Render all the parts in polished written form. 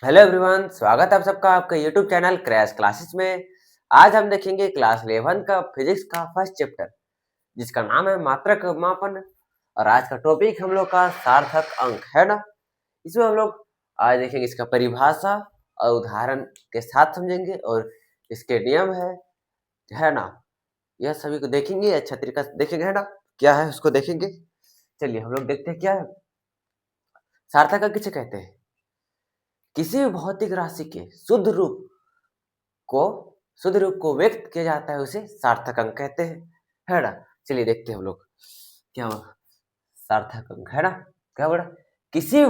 Hello everyone, स्वागत है आप सबका आपके यूट्यूब चैनल क्रैश क्लासेस में। आज हम देखेंगे क्लास 11 का फिजिक्स का फर्स्ट चैप्टर, जिसका नाम है मात्रक मापन। और आज का टॉपिक हम लोग का सार्थक अंक है ना। इसमें हम लोग आज देखेंगे इसका परिभाषा और उदाहरण के साथ समझेंगे, और इसके नियम है ना। यह सभी को देखेंगे, अच्छा तरीका से देखेंगे है ना, क्या है उसको देखेंगे। चलिए हम लोग देखते हैं क्या है। सार्थक अंक किसे कहते हैं? किसी भी भौतिक राशि के को शुद्ध रूप को व्यक्त किया जाता है, उसे सार्थक अंक कहते हैं, है ना। चलिए देखते हैं हम लोग क्या हुआ। सार्थक अंक है ना, क्या बोला? किसी भी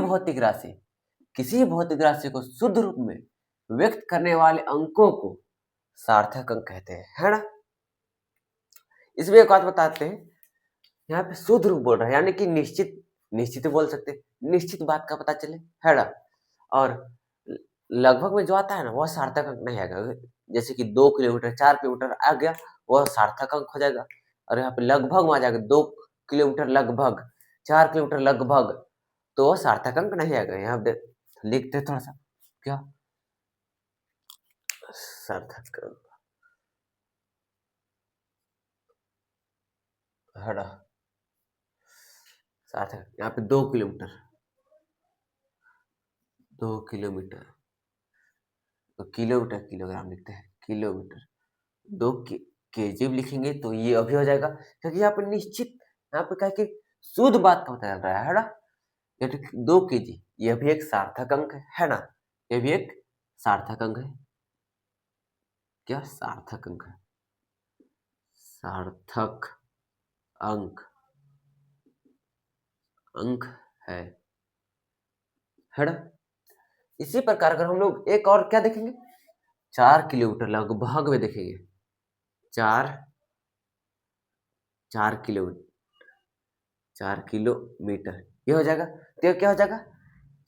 भौतिक राशि को शुद्ध रूप में व्यक्त करने वाले अंकों को सार्थक अंक कहते हैं, है ना। इसमें एक बात बताते हैं, यहाँ पे शुद्ध रूप बोल रहे हैं, यानी कि निश्चित निश्चित बोल सकते हैं, निश्चित बात का पता चले, है ना। और लगभग में जो आता है ना, वह सार्थक अंक नहीं आएगा। जैसे कि 2 किलोमीटर 4 किलोमीटर आ गया, वह सार्थक अंक हो जाएगा। और यहाँ पे लगभग में आ जाएगा, 2 किलोमीटर लगभग, 4 किलोमीटर लगभग, तो वह सार्थक अंक नहीं आएगा। यहाँ पे लिखते थोड़ा सा क्या सार्थक अंक है ना। सार्थक यहाँ पे 2 किलोमीटर तो किलोमीटर किलोग्राम लिखते हैं, किलोमीटर। 2 केजी में लिखेंगे तो ये अभी हो जाएगा, क्योंकि यहाँ पे निश्चित, यहाँ पे क्या है कि शुद्ध बात का पता चल रहा है ना। ये 2 केजी, यह भी एक सार्थक अंक है ना। ये भी एक सार्थक अंक है। क्या सार्थक अंक है? सार्थक अंक अंक है ना। इसी प्रकार अगर हम लोग एक और क्या देखेंगे, 4 किलोमीटर लगभग में देखेंगे, चार 4 किलोमीटर, 4 किलोमीटर, ये हो जाएगा। तो ये क्या हो जाएगा?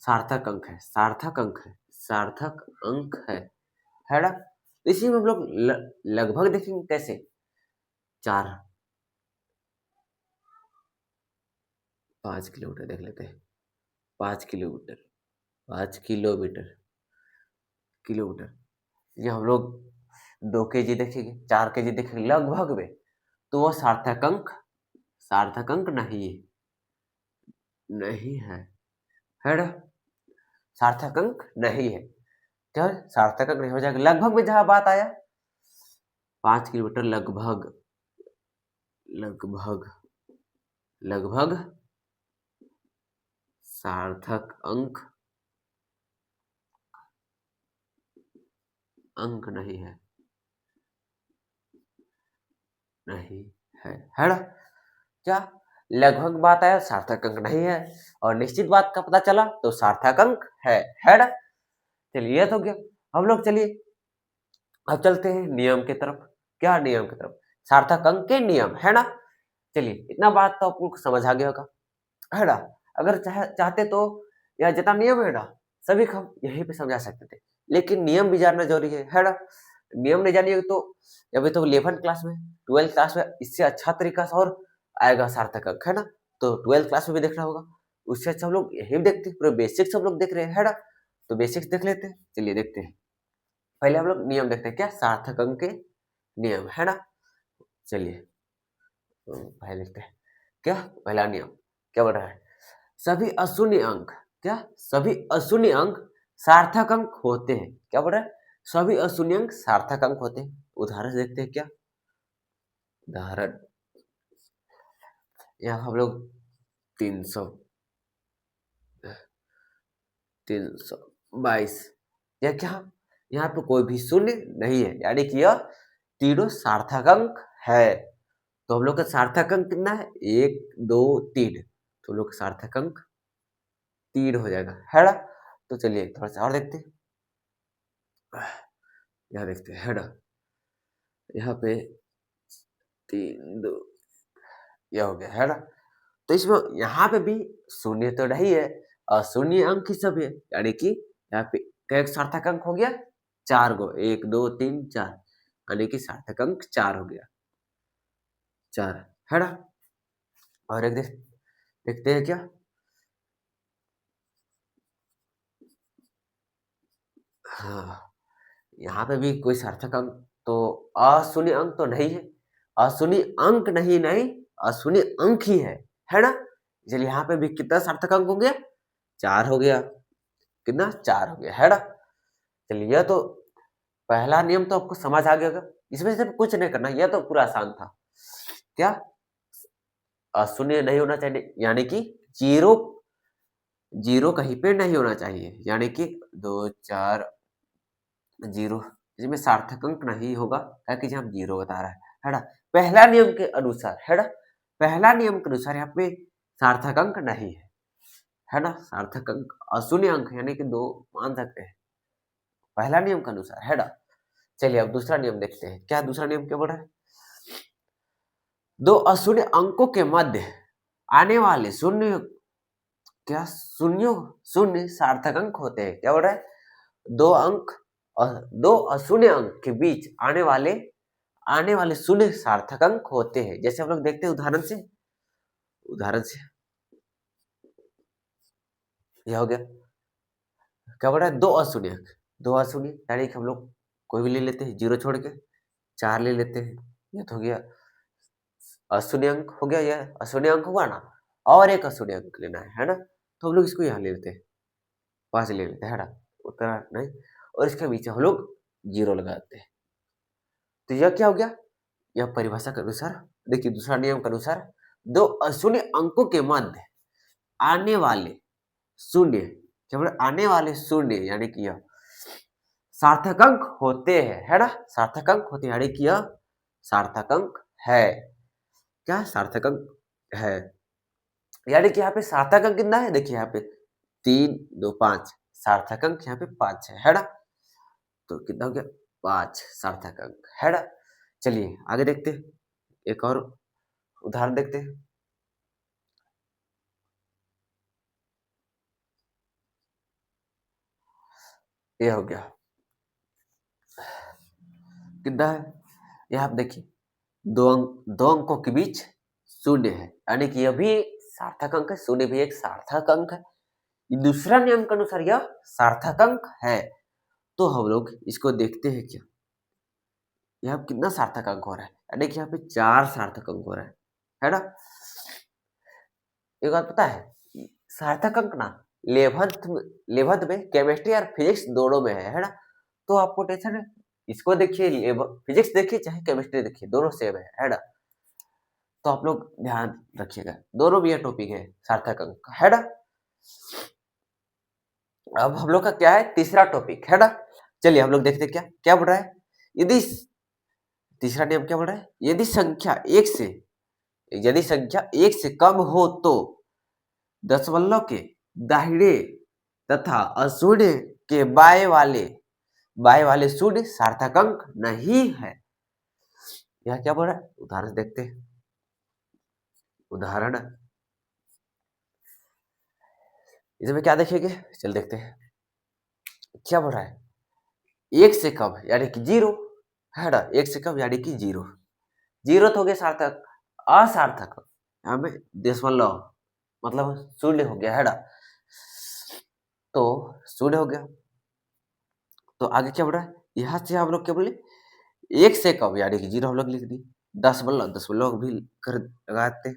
सार्थक अंक है, सार्थक अंक है, सार्थक अंक है ना। इसी में हम लोग लगभग देखेंगे कैसे। 5 किलोमीटर देख लेते हैं। 5 किलोमीटर, 5 किलोमीटर, किलोमीटर, ये हम लोग 2 केजी देखेंगे, 4 केजी देखेंगे लगभग में, तो वो सार्थक अंक नहीं है ना। सार्थक अंक नहीं है, क्या सार्थक अंक नहीं हो जाएगा। लगभग में जहां बात आया, 5 किलोमीटर लगभग, लगभग लगभग सार्थक अंक अंक नहीं है ना। क्या लगभग बात आया, सार्थक अंक नहीं है, और निश्चित बात का पता चला तो सार्थक अंक है ना। चलिए ये तो गया। हम लोग चलिए अब चलते हैं नियम की तरफ। क्या नियम की तरफ? सार्थक अंक के नियम, है ना। चलिए इतना बात तो आपको समझ आ गया होगा, है ना। अगर चाहते तो यह जितना नियम है ना, सभी को हम यहीं पे समझा सकते थे, लेकिन नियम भी जानना जरूरी है ना। नियम नहीं जानिएगा तो अभी तो 11 क्लास में, 12 क्लास में इससे अच्छा तरीका से और आएगा सार्थक अंक, है ना। तो 12 क्लास में भी देखना होगा, उससे अच्छा हम लोग यही देखते हैं, पूरे बेसिक्स हम लोग देख रहे हैं, है ना। तो बेसिक्स देख लेते हैं, चलिए देखते हैं। पहले हम लोग नियम देखते हैं, क्या सार्थक अंक के नियम, है ना। चलिए पहले देखते हैं, क्या पहला नियम क्या बोल रहा है। सभी अशून्य अंक, क्या सभी अशून्य अंक सार्थक अंक होते हैं। क्या बोल रहा है? सभी अशून्य अंक सार्थक अंक होते हैं। उदाहरण से देखते हैं, क्या उदाहरण। यहाँ हम लोग 300, 322, यह क्या, यहाँ पे कोई भी शून्य नहीं है, यानी कि यह तीनों सार्थक अंक है। तो हम लोग का सार्थक अंक कितना है? 1 2 3, तो हम लोग का सार्थक अंक 3 हो जाएगा, है ना। तो चलिए थोड़ा सा और देखते हैं, यहाँ देखते हैं, है ना। यहाँ पे 3 2, यह हो गया, है ना। तो इसमें यहाँ पे भी शून्य तो नहीं है, और शून्य अंक ही सब है, यानी कि यहाँ पे क्या एक सार्थक अंक हो गया, 4 गो, 1 2 3 4, यानी कि सार्थक अंक 4 हो गया, 4, है ना। और एक देखते हैं क्या, हाँ, यहाँ पे भी कोई सार्थक अंक तो अशून्य अंक तो नहीं है, अशून्य अंक नहीं, अशून्य अंक ही है ना? चलिए यहाँ पे भी कितना सार्थक अंक हो गया? 4 हो गया। कितना? 4 हो गया, है ना? चलिए यह तो पहला नियम तो आपको समझ आ गया होगा। इसमें सिर्फ कुछ नहीं करना, यह तो पूरा आसान था। क्या? अशून्य नहीं होना चाहिए, यानी कि जीरो जीरो कहीं पे नहीं होना चाहिए, यानी कि 2 4 जीरो इसमें सार्थक अंक नहीं होगा, ताकि हम जीरो बता रहा है ना? पहला नियम के अनुसार, है ना? पहला नियम के अनुसार यहाँ पे सार्थक अंक नहीं है ना? सार्थक अंक अशून्य अंक यानी कि 2 मान सकते हैं, पहला नियम के अनुसार, है ना? चलिए अब दूसरा नियम देखते हैं। क्या दूसरा नियम क्या बोल रहा है? दो अशून्य अंकों के मध्य आने वाले शून्य क्या शून्य सार्थक अंक होते हैं। क्या बोल रहा है? दो अशून्य अंक के बीच आने वाले शून्य सार्थक अंक होते हैं। जैसे हम लोग देखते हैं उदाहरण से यह हो गया। क्या बोल रहा है? दो अशून्य यानी कि हम लोग कोई भी ले लेते हैं, जीरो छोड़ के 4 ले लेते हैं, ये तो हो गया अशून्य अंक हो गया, यह अशून्य अंक हुआ ना। और एक अशून्य अंक लेना है ना? तो हम लोग इसको यहाँ ले लेते हैं, 5 ले लेते हैं, है ना? उतना नहीं, और इसके बीच हम लोग जीरो लगा देते हैं। तो यह क्या हो गया? यह परिभाषा के अनुसार, देखिए दूसरा नियम के अनुसार, दो अशून्य अंकों के मध्य आने वाले शून्य, क्या बोले? आने वाले शून्य यानी कि यह सार्थक अंक होते हैं, है ना? सार्थक अंक होते हैं यानी कि यह सार्थक अंक है। क्या? सार्थक अंक है, यानी कि यहाँ पे सार्थक अंक कितना है? देखिए यहाँ पे 3 2 5 सार्थक अंक यहाँ पे 5 है ना? तो कितना हो गया? 5 सार्थक अंक, है ना? चलिए आगे देखते हैं, एक और उदाहरण देखते हैं। ये हो गया, कितना है? यहाँ आप देखिए, दो अंकों के बीच शून्य है, यानी कि यह भी सार्थक अंक है, शून्य भी एक सार्थक अंक है। दूसरा नियम के अनुसार यह सार्थक अंक है। तो हम लोग इसको देखते हैं, क्या यहाँ कितना सार्थक अंक हो रहा है? यानी कि यहाँ पे 4 सार्थक अंक हो रहा है ना? एक बात पता है, सार्थक अंक ना लेवंथ में केमिस्ट्री और फिजिक्स दोनों में है ना? तो आपको टेंशन है, इसको देखिए, फिजिक्स देखिए चाहे केमिस्ट्री देखिए, दोनों सेम है ना? तो आप लोग ध्यान रखिएगा, दोनों भी ये टॉपिक है सार्थक अंक का, है ना? अब हम लोग का क्या है? तीसरा टॉपिक, है ना? चलिए हम लोग देखते हैं, क्या क्या बोल रहा है। यदि तीसरा नियम क्या बोल रहा है? यदि संख्या एक से कम हो तो दशमलव के दाहिने तथा अशून्य के बाएं वाले शून्य सार्थक अंक नहीं है। यह क्या बोल रहा है? उदाहरण देखते हैं। उदाहरण इसमें क्या देखेंगे? चल देखते हैं क्या बोल रहा है। एक से कम यानी कि जीरो, है ना? एक से कम यानी कि जीरो, जीरो तो हो गया सार्थक। असार्थक यहाँ पे दशमलव मतलब शून्य हो गया, है ना? तो शून्य हो गया, तो आगे क्या बोल रहा है? यहाँ से हम लोग क्या बोले? एक से कम यानी कि जीरो हम लोग लिख दी, दशमलव भी कर लगाते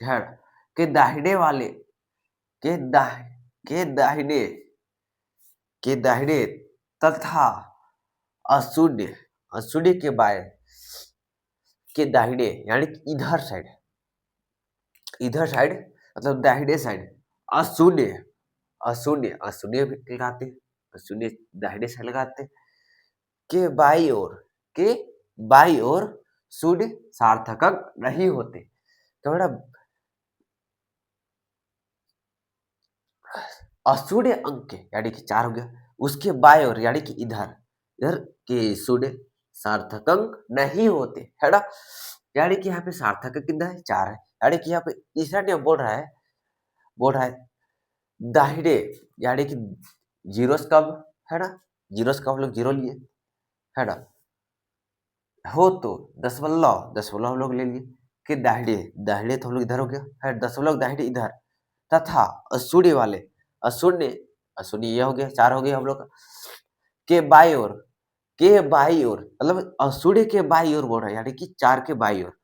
हैं के दाहिने वाले के दाह के दाहिने के दाहिने तथा अशून्य अशून्य के बाएं के दाहिने यानी कि इधर साइड मतलब दाहिने साइड अशून्य अशून्य भी लगाते हैं, अशून्य दाहिने साइड लगाते हैं, के बाई ओर शून्य सार्थक अंक नहीं होते। तो बेटा अशून्य अंक के यानी कि 4 हो गया, उसके बाएं ओर यानी कि इधर के शून्य सार्थक अंक नहीं होते, है ना? यानी कि यहाँ पे सार्थक अंक कितना है? 4 है। यानी कि यहाँ पे तीसरा नियम बोल रहा है दाहिने यानी कि जीरो से कम, है ना? जीरो से कम हम लोग जीरो लिए, है ना? हो तो दशमलव हम लोग ले लिए कि दाहिने तो हम लोग इधर हो गया, है दशमलव दाहिने इधर तथा अशून्य वाले अशून्य अशून्य यह हो गया, 4 हो गया हम लोग का, के बाई ओर, के बाई ओर मतलब असूड़ी के बाई ओर बोल रहा है, यानी कि 4 के बाई ओर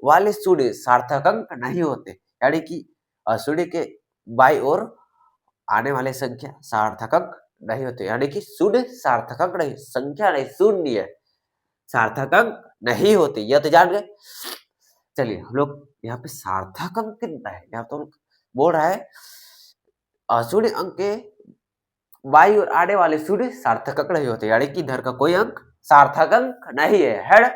वाले सूडे सार्थक अंक नहीं होते, यानी कि असूड़ी के बाई ओर आने वाले संख्या सार्थक अंक नहीं होते, यानी कि शून्य सार्थक अंक नहीं, संख्या नहीं, शून्य सार्थक अंक नहीं होते, यह तो जान गए। चलिए हम लोग यहाँ पे सार्थक अंक कितना है, यहाँ तो बोल रहा है अशून्य अंक के बाई और आने वाले शून्य सार्थक अंक नहीं होते, यानी कि इधर का कोई अंक सार्थक अंक नहीं है।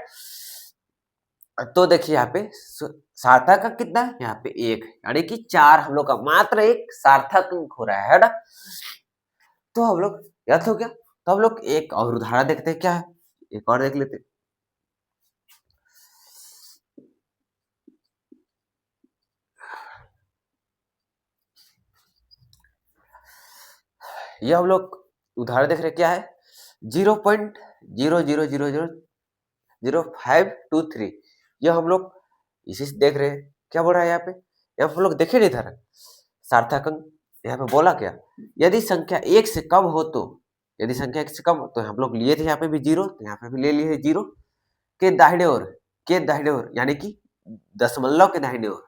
तो देखिए यहाँ पे सार्थक अंक कितना है, यहाँ पे 1, यानी कि 4 हम लोग का मात्र एक सार्थक अंक हो रहा है ना। तो हम लोग याद हो गया, तो हम लोग एक और उदाहरण देखते हैं, क्या है एक और देख लेते हैं। ये हम लोग उदाहरण देख रहे हैं, क्या है 0.00000523, ये हम लोग इसी से देख रहे हैं। क्या बोल रहा है यहाँ पे, यहाँ हम लोग देखे नहीं इधर सार्थक अंक, यहाँ पे बोला क्या, यदि संख्या 1 से कम हो तो, यदि संख्या 1 से कम हो तो हम लोग लिए थे यहाँ पे भी 0, तो यहाँ पे भी ले लिए 0 के दाहिने ओर, के दाहिने ओर यानी कि दशमलव के दाहिने ओर,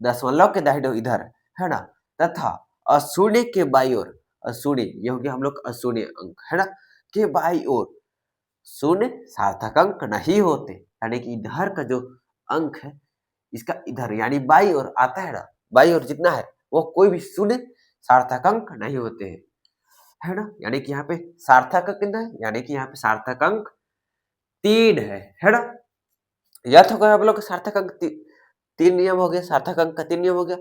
दशमलव के दाहिने ओर इधर है ना, तथा अशून्य के बाई ओर, अशून्य ये हो गया हम लोग अशून्य अंक है ना, के बाई ओर शून्य सार्थक अंक नहीं होते, यानी कि इधर का जो अंक है इसका इधर यानी बाई ओर आता है ना, बाई ओर जितना है वो कोई भी शून्य सार्थक अंक नहीं होते हैं, है ना। यानी कि यहाँ पे सार्थक अंक कितना है, यानी कि यहाँ पे सार्थक अंक 3 है ना। याद होगा आप लोग सार्थक अंक 3 नियम हो गया, सार्थक अंक का 3 नियम हो गया,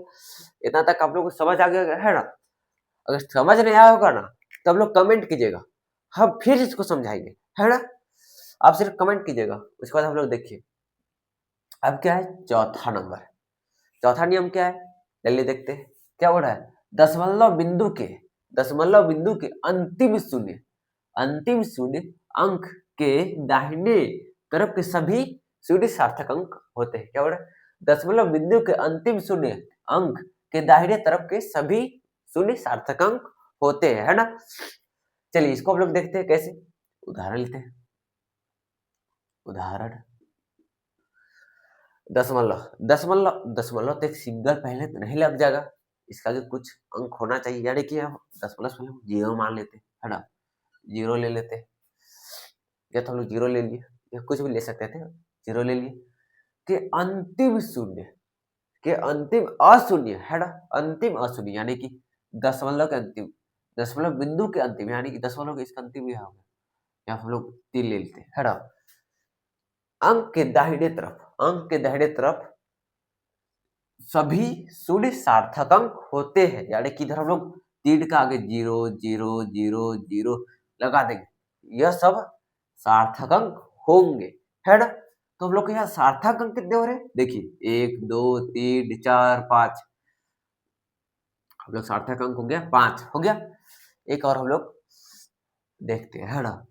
इतना तक आप लोग को समझ आ गया है ना। अगर समझ नहीं आया होगा ना तो आप लोग कमेंट कीजिएगा, हम फिर इसको समझाएंगे, है ना। आप सिर्फ कमेंट कीजिएगा, उसके बाद हम लोग देखिए अब क्या है चौथा नंबर, चौथा नियम क्या है जल्दी देखते हैं। क्या बोल रहा है, दशमलव बिंदु के अंतिम शून्य अंक के दाहिने तरफ के सभी शून्य सार्थक अंक होते हैं। क्या बोल रहा है, दशमलव बिंदु के अंतिम शून्य अंक के दाहिने तरफ के सभी शून्य सार्थक अंक होते हैं, है ना। चलिए इसको हम लोग देखते हैं कैसे, उदाहरण लेते हैं। उदाहरण दशमलव तो एक सिंगल पहले तो नहीं लग जाएगा, इसका जो कुछ अंक होना चाहिए, यानी कि हम दशमलव पहले हम 0 मान लेते है ना, 0 ले लेते हैं, या तो हम लोग 0 ले लिए या कुछ भी ले सकते थे, 0 ले लिए कि अंतिम शून्य के अंतिम अशून्य है ना, अंतिम अशून्य यानी कि दशमलव के अंतिम, दशमलव बिंदु के अंतिम यानी कि दशमलव के इसका अंतिम यह होगा, या हम लोग 3 ले लेते है ना। अंक के दाहिने तरफ सभी शून्य सार्थक अंक होते हैं, यानी कि इधर हम लोग 3 का आगे 0 0 0 0 लगा देंगे, यह सब सार्थक अंक होंगे, है ना। तो हम लोग के यहाँ सार्थक अंक कितने हो रहे हैं, देखिए 1 2 3 4 5, हम लोग सार्थक अंक हो गया 5 हो गया। एक और हम लोग देखते हैं, है ना,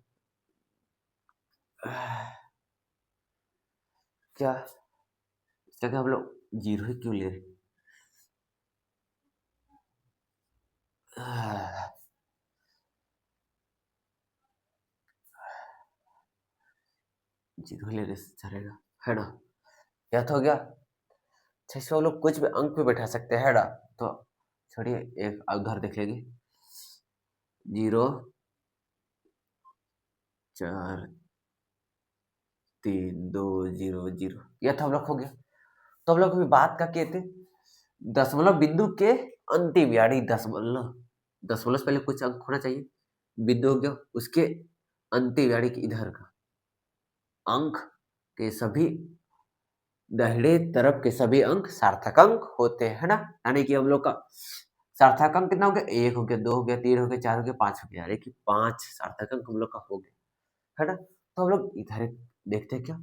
क्या जगह हम लोग 0 ही क्यों ले रहे, 0 लेने से चलेगा, है ना। क्या तो हो गया, 600 लोग कुछ भी अंक पे बैठा सकते हैं ना, तो छोड़िए एक उधर देख लेंगे 0 4 3 2 0 0, यह तो हम लोग हो गया। तो हम लोग अभी बात का किए थे दशमलव बिंदु के अंतिम, यानी दशमलव से पहले कुछ अंक होना चाहिए, बिंदु हो गया उसके अंतिम यानी कि इधर का अंक के सभी दाहिने तरफ के सभी अंक सार्थक अंक होते हैं, है ना। यानी कि हम लोग का सार्थक अंक कितना हो गया, 1 हो गया 2 हो गया 3 हो गया 4 हो गया 5 हो गया, यानी कि 5 सार्थक अंक हम लोग का हो गया, है ना। तो हम लोग इधर देखते हैं, क्या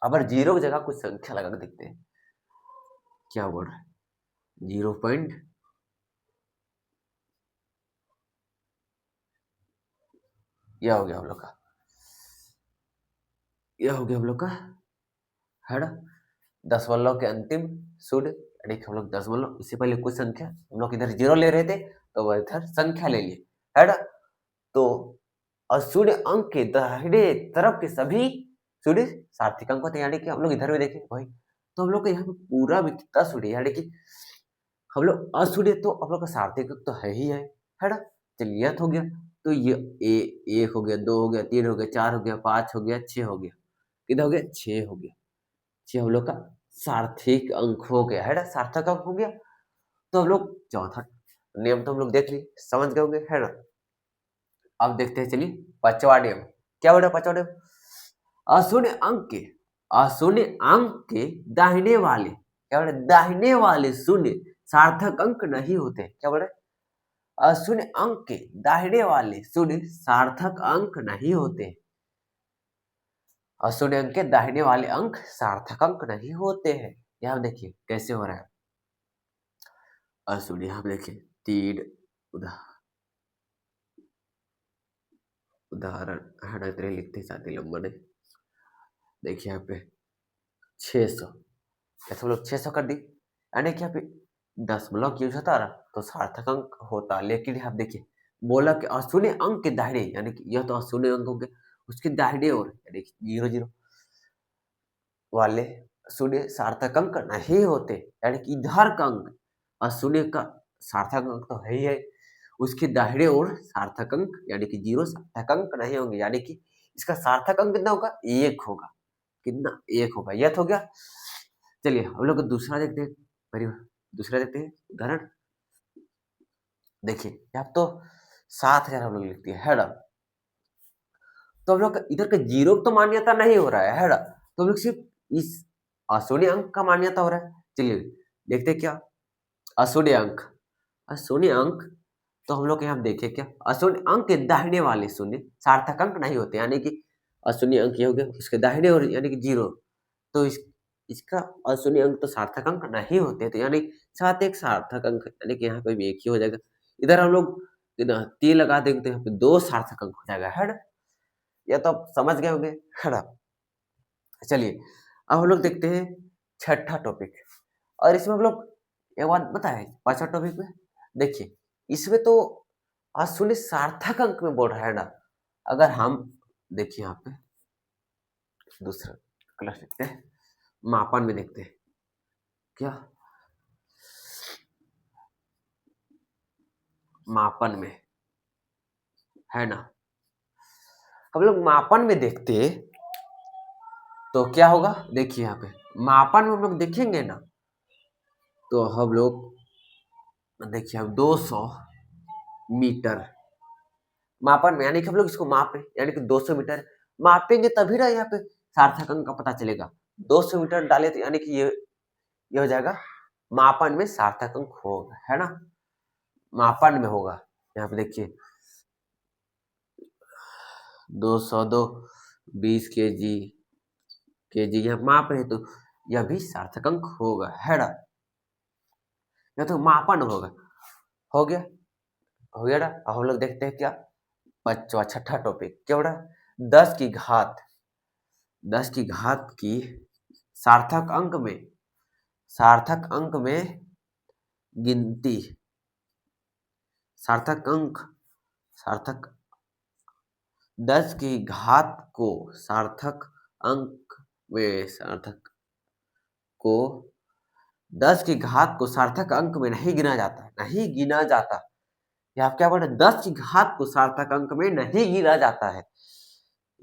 अगर 0 की जगह कुछ संख्या लगा के देखते हैं, क्या बोल रहा है 0 पॉइंट यह हो गया हम लोग का, यह हो गया हम लोग का, है ना। दशमलव के अंतिम शून्य यानी कि हम लोग दशमलव, इससे पहले कुछ संख्या हम लोग इधर 0 ले रहे थे तो वह इधर संख्या ले लिए, है ना। तो अशून्य अंक के दाहिने तरफ के सभी शून्य सार्थक अंक होते हैं, यानी कि हम लोग इधर भी देखें भाई, तो हम लोग का यहाँ पे पूरा भी कितना शून्य, यानी कि हम लोग अशून्य तो हम लोग का सार्थक अंक तो है ना। चलिए यह तो हो गया, तो ये एक हो गया, 2 हो गया, 3 हो गया, 4 हो गया, 5 हो गया, 6 हो गया, कितना हो गया, 6 हो गया। 6 हम लोग का सार्थक अंक हो गया, है ना, सार्थक अंक हो गया। तो हम लोग चौथा नियम तो हम लोग देख लिए, समझ गए होंगे, है ना। अब देखते हैं, चलिए पांचवा नियम क्या बोल रहा है। पांचवा नियम, अशून्य अंक के अशून्य अंक के दाहिने वाले, क्या बोल रहे, दाहिने वाले शून्य सार्थक अंक नहीं होते। क्या बोल रहे, अशून्य अंक के दाहिने वाले शून्य सार्थक अंक नहीं होते। अशून्य अंक के दाहिने वाले अंक सार्थक अंक नहीं होते हैं। यहाँ देखिए कैसे हो रहा है। अशून्य, यहाँ देखिए 3 उदाहरण है ना, इतने लिखते साथी लंबा नहीं। देखिए यहाँ पे 600, ऐसे हम लोग 600 कर दी, यानी कि यहाँ पे दशमलव यूज होता है ना, तो सार्थक अंक होता। लेकिन यहाँ देखिए बोला कि अशून्य अंक के दाहिने, यानी कि यह तो अशून्य अंक हो गया, उसके दाहिने ओर यानी कि 0 वाले शून्य सार्थक अंक नहीं होते, यानी कि इधर का अंक अशून्य का सार्थक अंक तो है ही है, उसके दाहिने ओर सार्थक अंक यानी कि 0 सार्थक अंक नहीं होंगे, यानी कि इसका सार्थक अंक कितना होगा, 1 होगा। कितना, 1 होगा। यह तो हो गया। चलिए हम लोग दूसरा देखते हैं, दूसरा देखते हैं उदाहरण। देखिए यहाँ तो 7000 हम लोग लिखते हैं, है ना। तो हम लोग इधर का 0 तो मान्यता नहीं हो रहा है ना, तो हम लोग सिर्फ इस अशून्य अंक का मान्यता हो रहा है। चलिए देखते हैं क्या अशून्य अंक, अशून्य अंक, तो हम लोग यहाँ देखें क्या, अशून्य अंक के दाहिने वाले शून्य सार्थक अंक नहीं होते, यानी कि अशून्य अंक ये हो गया, उसके दाहिने ओर यानी कि 0, तो इसका अशून्य अंक तो सार्थक अंक नहीं होते, तो यानी साथ एक सार्थक अंक, यानी कि यहाँ पे भी एक ही हो जाएगा। इधर हम लोग 3 लगा देंगे तो यहाँ पे 2 सार्थक अंक हो जाएगा, है ना। यह तो आप समझ गए होंगे, है ना। चलिए अब हम लोग देखते हैं छठा टॉपिक, और इसमें हम लोग एक बात बताए पांचवा टॉपिक में। देखिए इसमें तो अशून्य सार्थक अंक में बोल रहा है ना। अगर हम देखिए यहाँ पे दूसरा क्लास देखते हैं, मापन में देखते हैं क्या, मापन में, है ना। हम लोग मापन में देखते हैं तो क्या होगा, देखिए यहाँ पे मापन में हम लोग देखेंगे ना, तो हम लोग देखिए हम 200 मीटर मापन में, यानी कि हम लोग इसको माप रहे, यानी कि 200 मीटर मापेंगे तभी ना यहाँ पे सार्थक अंक का पता चलेगा। 200 मीटर डाले तो यानी कि ये हो जाएगा मापन में सार्थक अंक होगा, है ना, मापन में होगा। यहाँ पे देखिए 202 20 केजी यहाँ माप रहे, तो यह भी सार्थक अंक होगा, है ना। यह तो मापन होगा, हो गया, हो गया ना। अब हम लोग देखते हैं क्या बच्चों छठा टॉपिक क्या हो रहा है, 10 की घात की सार्थक अंक में, सार्थक अंक में गिनती, सार्थक अंक, सार्थक 10 की घात को सार्थक अंक में, सार्थक को 10 की घात को सार्थक अंक में नहीं गिना जाता, नहीं गिना जाता। ये आप क्या बोल रहे हैं, 10 की घात को सार्थक अंक में नहीं गिना जाता है।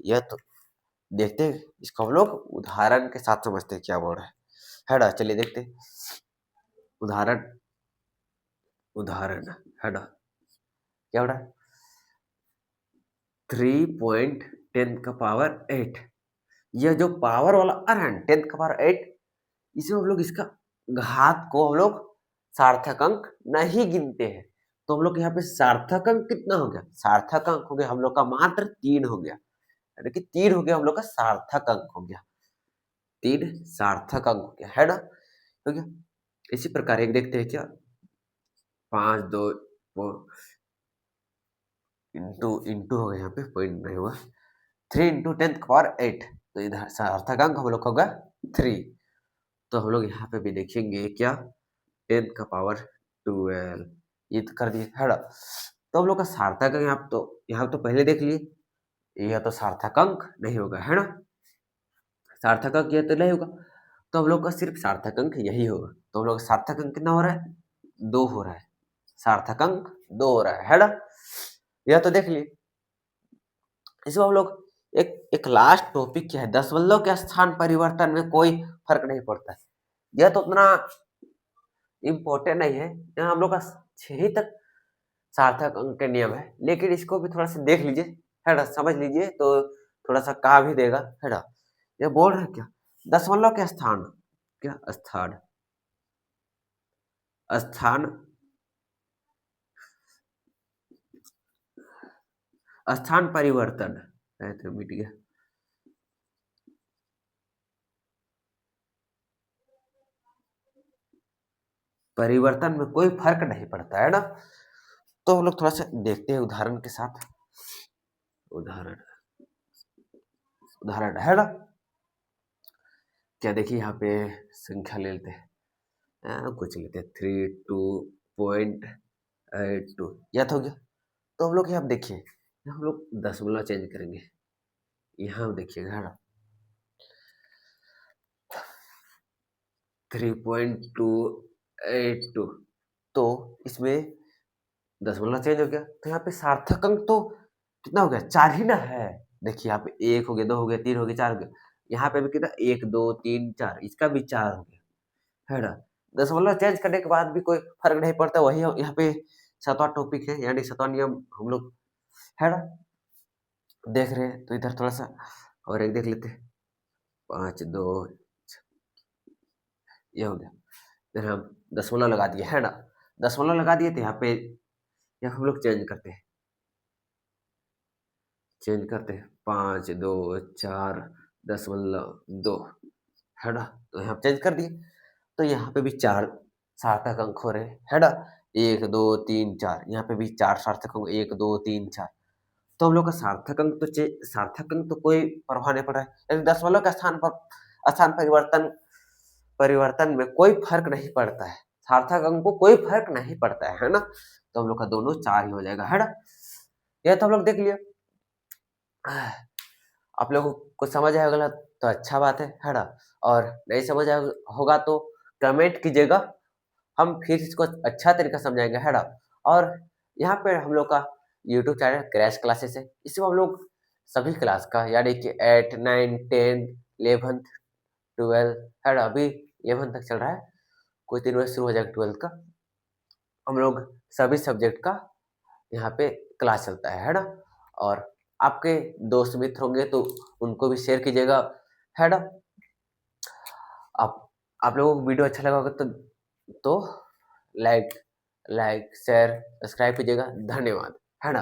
यह तो देखते हैं, इसको हम लोग उदाहरण के साथ समझते हैं क्या बोल रहा है ना। चलिए देखते हैं उदाहरण, उदाहरण है ना, क्या बोल रहा है 3.10⁸, यह जो पावर वाला आ रहा है 10⁸, इसमें हम लोग इसका घात को हम लोग सार्थक अंक नहीं गिनते हैं, तो हम लोग यहाँ पे सार्थक अंक कितना हो गया, सार्थक अंक हो गया हम लोग का मात्र 3 हो गया, यानी कि 3 हो गया हम लोग का सार्थक अंक हो गया, 3 सार्थक अंक हो गया, है ना, हो गया। इसी प्रकार एक देखते हैं क्या 5 2 इंटू इंटू हो गया, यहाँ पे पॉइंट नहीं हुआ, 3 इंटू 10⁸, तो इधर सार्थक अंक हम लोग का होगा 3, तो हम लोग यहाँ पे भी देखेंगे क्या 10⁻12 ये तो कर दिए, है ना। तो हम लोग का सार्थक अंक यहाँ तो पहले देख लिए यह तो सार्थक अंक नहीं होगा, है ना। सार्थक अंक यह तो नहीं होगा, तो हम लोग का सिर्फ सार्थक अंक यही होगा। तो हम लोग का सार्थक अंक कितना हो रहा है, 2 हो रहा है। सार्थक अंक 2 हो रहा है ना। यह तो देख लिए। इसमें हम लोग एक एक लास्ट टॉपिक क्या है, दशमलव के स्थान परिवर्तन में कोई फर्क नहीं पड़ता है। यह तो उतना इम्पोर्टेंट नहीं है, यहाँ हम लोग का 6 ही तक सार्थक अंक के नियम है, लेकिन इसको भी थोड़ा सा देख लीजिए, है ना, समझ लीजिए तो थोड़ा सा कहा भी देगा, है ना। ये बोल रहे हैं क्या, दशमलव के स्थान, क्या स्थान, स्थान, स्थान परिवर्तन, तो मिट गया, परिवर्तन में कोई फर्क नहीं पड़ता है ना। तो हम लोग थोड़ा सा देखते हैं उदाहरण के साथ। उदाहरण, उदाहरण है ना। क्या देखिए यहाँ पे संख्या ले लेते हैं, कुछ लेते हैं 32.82, याद हो गया। तो हम लोग यहाँ देखिए, हम लोग दशमलव चेंज करेंगे, यहाँ देखिएगा, है ना, 3.282, तो इसमें दशमलव चेंज हो गया, तो यहाँ पे सार्थक अंक तो कितना हो गया, 4 ही ना है। देखिए यहाँ पे 1 हो गया, 2 हो गया, 3 हो गया, 4 हो गया, यहाँ पे भी कितना 1 2 3 4, इसका भी 4 हो गया, है ना। दशमलव चेंज करने के बाद भी कोई फर्क नहीं पड़ता, वही यहाँ पे 7वां टॉपिक है, यानी 7वां नियम हम लोग, है ना, देख रहे हैं। तो इधर थोड़ा सा और एक देख लेते हैं, 5 2, ये हो गया। फिर हम दशमलव लगा दिए, है ना, दशमलव लगा दिए, तो यहाँ पे यहाँ हम लोग चेंज करते हैं, चेंज करते हैं 5 2 4 दशमलव 2, है ना। तो यहाँ चेंज कर दिए, तो यहाँ पे भी 4 सार्थक अंक हो रहे हैं, है ना। 1 2 3 4, यहाँ पे भी 4 सार्थक अंक, 1 2 3 4। तो हम लोग का सार्थक अंक तो सार्थक अंक तो कोई प्रभाव नहीं पड़ रहा है, लेकिन दशमलव के स्थान पर स्थान परिवर्तन परिवर्तन में कोई फर्क नहीं पड़ता है, सार्थक अंक को कोई फर्क नहीं पड़ता है ना। तो हम लोग का दोनों 4 ही हो जाएगा, है ना। यह तो हम लोग देख लिया। आप लोगों को समझ आया होगा तो अच्छा बात है ना। और नहीं समझ आया होगा तो कमेंट कीजिएगा, हम फिर इसको अच्छा तरीका समझाएंगे, है ना। और यहाँ पे हम लोग का यूट्यूब चैनल क्रैश क्लासेस है, इसमें हम लोग सभी क्लास का, यानी कि 8 9 10 11 12, है ना, अभी 11 तक चल रहा है, कोई 3 बजे शुरू हो जाएगा 12 का। हम लोग सभी सब्जेक्ट का यहाँ पे क्लास चलता है ना। और आपके दोस्त मित्र होंगे तो उनको भी शेयर कीजिएगा, है ना। आप आप लोगों को वीडियो अच्छा लगा होगा तो लाइक शेयर सब्सक्राइब कीजिएगा, धन्यवाद, है ना।